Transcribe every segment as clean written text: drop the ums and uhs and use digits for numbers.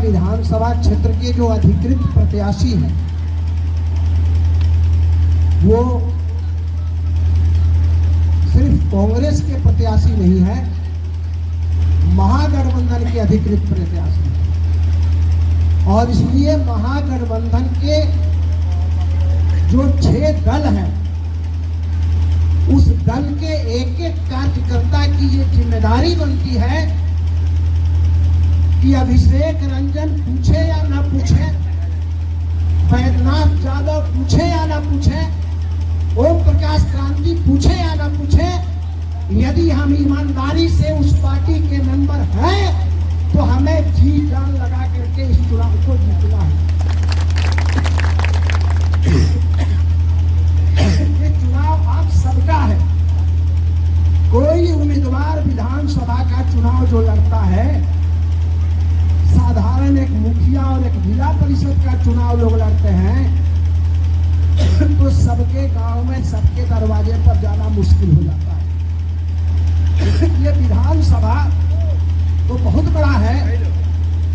विधानसभा क्षेत्र के जो अधिकृत प्रत्याशी हैं वो सिर्फ कांग्रेस के प्रत्याशी नहीं है, महागठबंधन के अधिकृत प्रत्याशी हैं। और इसलिए महागठबंधन के जो 6 दल हैं, उस दल के एक एक कार्यकर्ता की ये जिम्मेदारी बनती है कि अभिषेक रंजन पूछे या ना पूछे, बैद्यनाथ यादव पूछे या ना पूछे, ओम प्रकाश क्रांति पूछे या ना पूछे, यदि हम ईमानदारी से उस पार्टी के मेंबर हैं तो हमें जी जान लगा करके इस चुनाव को जीतना है। ये चुनाव आप सबका है। कोई उम्मीदवार विधानसभा का चुनाव जो लड़ता है, साधारण एक मुखिया और एक जिला परिषद का चुनाव लोग लड़ते हैं, तो सबके गांव में सबके दरवाजे पर जाना मुश्किल हो जाता है। ये विधानसभा तो बहुत बड़ा है,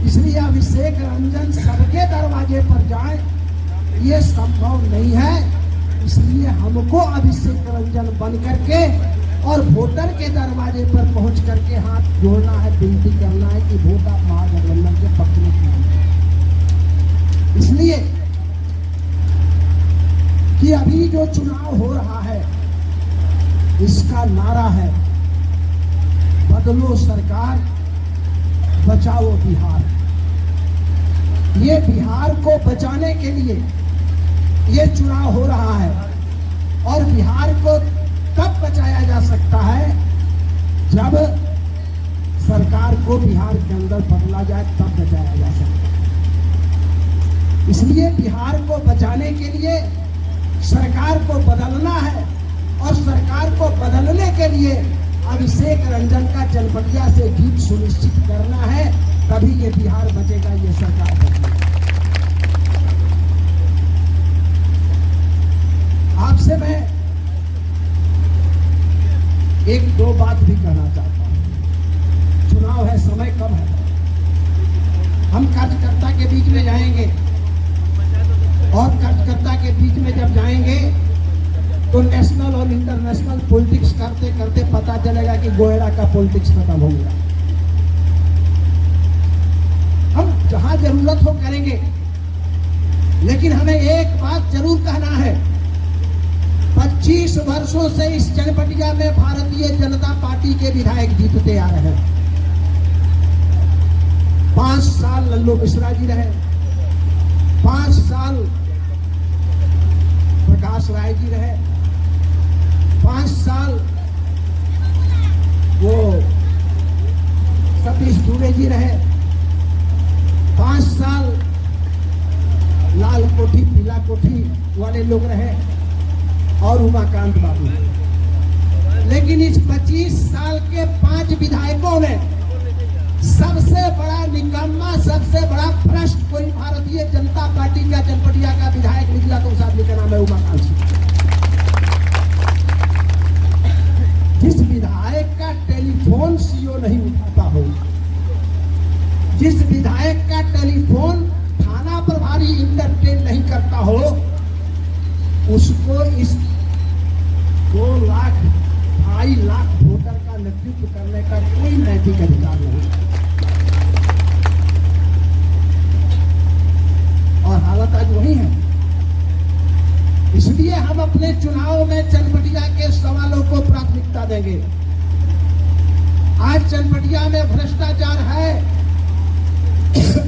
इसलिए अभिषेक रंजन सबके दरवाजे पर जाए ये संभव नहीं है। इसलिए हमको अभिषेक रंजन बन करके और वोटर के दरवाजे पर पहुंच करके हाथ जोड़ना है, विनती करना है कि वोट आप महागठबंधन के पक्ष में कीजिए। इसलिए कि अभी जो चुनाव हो रहा है इसका नारा है बदलो सरकार, बचाओ बिहार। ये बिहार को बचाने के लिए ये चुनाव हो रहा है और बिहार को तब बचाया जा सकता है जब सरकार को बिहार के अंदर बदला जाए, तब बचाया जा सकता है। इसलिए बिहार को बचाने के लिए सरकार को बदलना है और सरकार को बदलने के लिए अभिषेक रंजन का चनपटिया से जीत सुनिश्चित करना है, तभी ये बिहार बचेगा, ये सरकार बचेगी। आपसे मैं एक दो बात भी कहना चाहता हूं। चुनाव है, समय कम है। हम कार्यकर्ता के बीच में जाएंगे और कार्यकर्ता के बीच में जब जाएंगे तो नेशनल और इंटरनेशनल पॉलिटिक्स करते करते पता चलेगा कि गोयड़ा का पॉलिटिक्स खत्म हो गया। हम जहां जरूरत हो करेंगे, लेकिन हमें एक बात जरूर कहना है, 25 वर्षों से इस चनपटिया में भारतीय जनता पार्टी के विधायक जीतते आ रहे हैं। 5 साल लल्लू मिश्रा जी रहे, 5 साल प्रकाश राय जी रहे, 5 साल वो सतीश दुबे जी रहे, 5 साल लाल कोठी पीला कोठी वाले लोग रहे और उमाकांत बाबू। लेकिन इस 25 साल के 5 विधायकों ने सबसे बड़ा निकम्मा, सबसे बड़ा भ्रष्ट कोई भारतीय जनता पार्टी का चनपटिया का विधायक निकला तो उस आदमी का नाम है उमाकांत सिंह। जिस विधायक का टेलीफोन सीओ नहीं उठाता हो, जिस विधायक का टेलीफोन थाना प्रभारी इंटरटेन नहीं करता हो, उसको इस 2 लाख 2.5 लाख वोटर का नेतृत्व करने का कोई नैतिक अधिकार नहीं। और हालत आज वही है। इसलिए हम अपने चुनाव में चनपटिया के सवालों को प्राथमिकता देंगे। आज चनपटिया में भ्रष्टाचार है,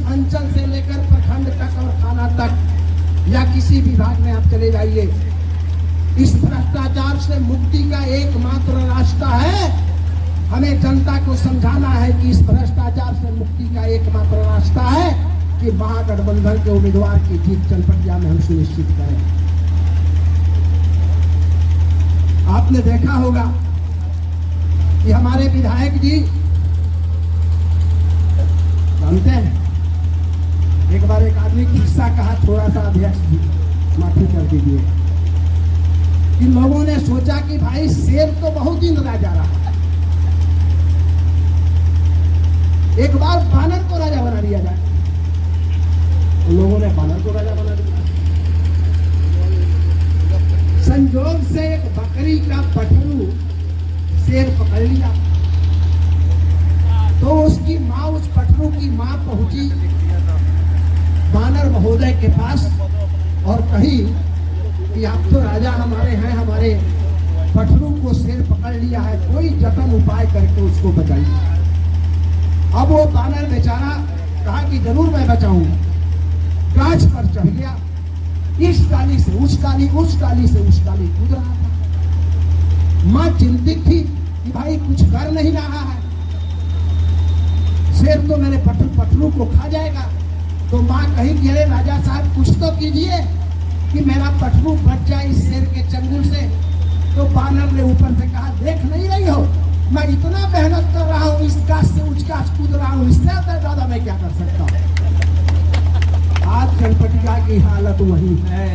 अंचल से लेकर प्रखंड तक और थाना तक या किसी विभाग में आप चले जाइए, इस भ्रष्टाचार से मुक्ति का एकमात्र रास्ता है। हमें जनता को समझाना है कि इस भ्रष्टाचार से मुक्ति का एकमात्र रास्ता है कि महागठबंधन के उम्मीदवार की जीत चनपटिया में हम सुनिश्चित करें। आपने देखा होगा कि हमारे विधायक जी जानते हैं, एक बार एक आदमी किस्सा कहा, थोड़ा सा अध्यक्ष जी माफी कर दीजिए, कि लोगों ने सोचा कि भाई शेर तो बहुत दिन राजा रहा, एक बार बानर को राजा बना दिया जाए। उन लोगों ने बानर को राजा बना दिया। संजोग से एक बकरी का पठरू शेर पकड़ लिया, तो उसकी माँ, उस पठरू की माँ पहुंची बानर महोदय के पास और कही कि आप तो राजा हमारे हैं, हमारे पठरू को शेर पकड़ लिया है, कोई जतन उपाय करके उसको बचाइए। अब वो बानर बेचारा कहा कि जरूर मैं बचाऊं। गाछ पर चढ़ गया, इस डाली से उस डाली, उस डाली से उस डाली कूद रहा था। मां चिंतित थी कि भाई कुछ कर नहीं रहा है, शेर तो मेरे पठरू को खा जाएगा। तो मां कही कि अरे राजा साहब कुछ तो कीजिए कि मेरा पठरू बच जाए इस शेर के चंगुल से। तो बानर ने ऊपर से कहा, देख नहीं रही हो मैं इतना मेहनत कर रहा हूँ, इस गाछ से उस गाछ कूद रहा हूँ, इससे ज्यादा मैं क्या कर सकता हूँ। आज चनपटिया की हालत वही है।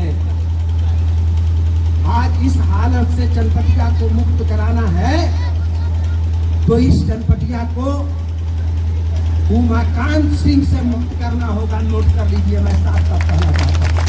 आज इस हालत से चनपटिया को मुक्त कराना है तो इस चनपटिया को उमाकांत सिंह से मुक्त करना होगा। नोट कर लीजिए, मैं साफ साफ कहना चाहता हूं।